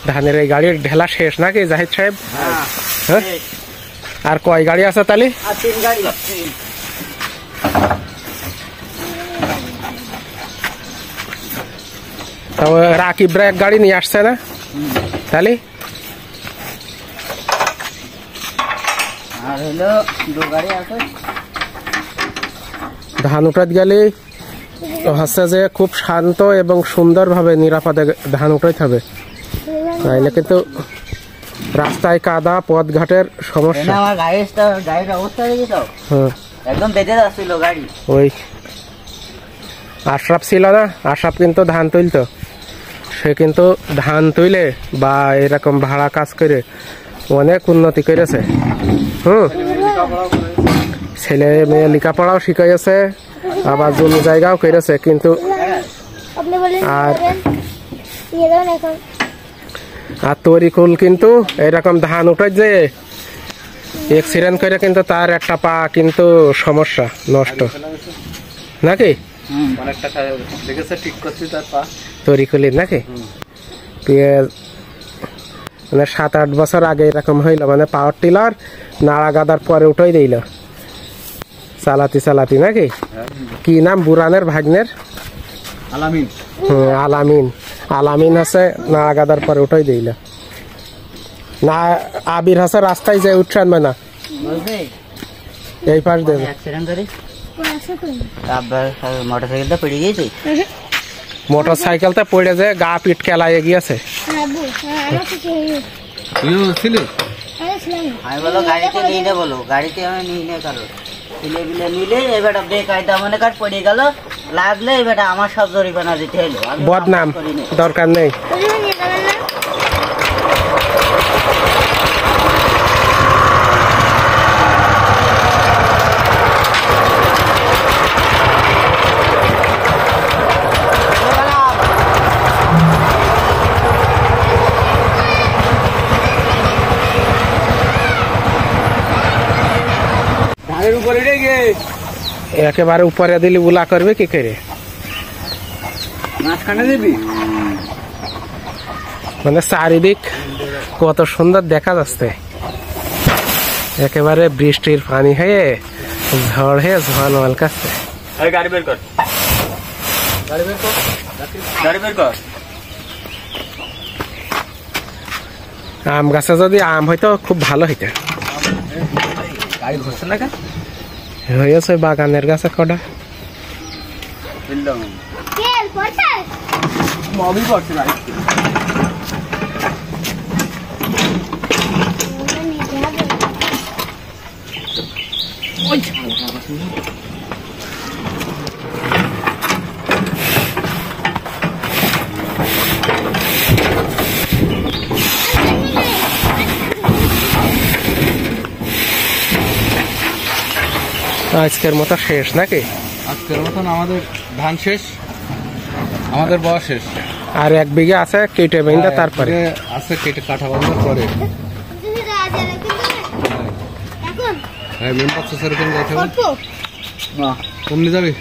ধানের এই গাড়ির ঢেলা শেষ নাকি জাহিদ সাহেব? হ্যাঁ, আর কয় গাড়ি আছে তাহলে? রাকিবরা এক গাড়ি নিয়ে আসছে না তাহলে? ধান উঠাত গেলে হচ্ছে যে খুব শান্ত এবং সুন্দর ভাবে নিরাপদে ধান উঠাইতে হবে, তাইলে কিন্তু রাস্তায় কাদা পথঘাটের সমস্যা। ওই আশরাফ ছিল না, আশরাফ কিন্তু ধান তুলতো, সে কিন্তু ধান তুলে বা এরকম ভাড়া কাজ করে অনেক উন্নতি করেছে। ছেলে মেয়ে লেখাপড়াও শিখাইছে, আবার জমি জায়গাও করেছে, কিন্তু আর তরিকুল কিন্তু এরকম ধান উঠাই যে এক্সিডেন্ট করে কিন্তু তার একটা পা কিন্তু সমস্যা নষ্ট নাকি? তরিকুলির নাকি মানে 7-8 বছর আগে এরকম হইল, মানে পাওয়ার টিলার নাড়া গাদার পরে উঠাই দিল চালাতি চালাতি নাকি? কি নাম বুরানের ভাগ্নের? আলামিন। আলামিন, আলামিন আছে নাড়া গাদার পরে উঠাই দিল না। আবির হাসে রাস্তায় যে উঠছেন না এই পাশ দেবে মোটরসাইকেলটা পড়ে যে গা পিট কেলায় গিয়েছে। বদনাম দরকার নেই। একেবারে উপরে দিলি বুলা করবে কি করে? মানে চারিদিক কত সুন্দর দেখা যাচ্ছে, একেবারে বৃষ্টির পানি হয়ে ঝড় হয়ে ঝড় মালকাচ্ছে। আম গাছে যদি আম হইতো খুব ভালো হইতো। হয়েছে বাগানের গাছে কটা আজকের মতো শেষ নাকি? আজকের মতন আমাদের ধান শেষ, আমাদের বয়স শেষ। আর 1 বিঘা আছে কেটে বেঁধে তারপরে আছে কেটে কাটা বাঁধার পরে মেন পাচ্ছে সেরকম যাইতে হবে না, কমলে যাবে।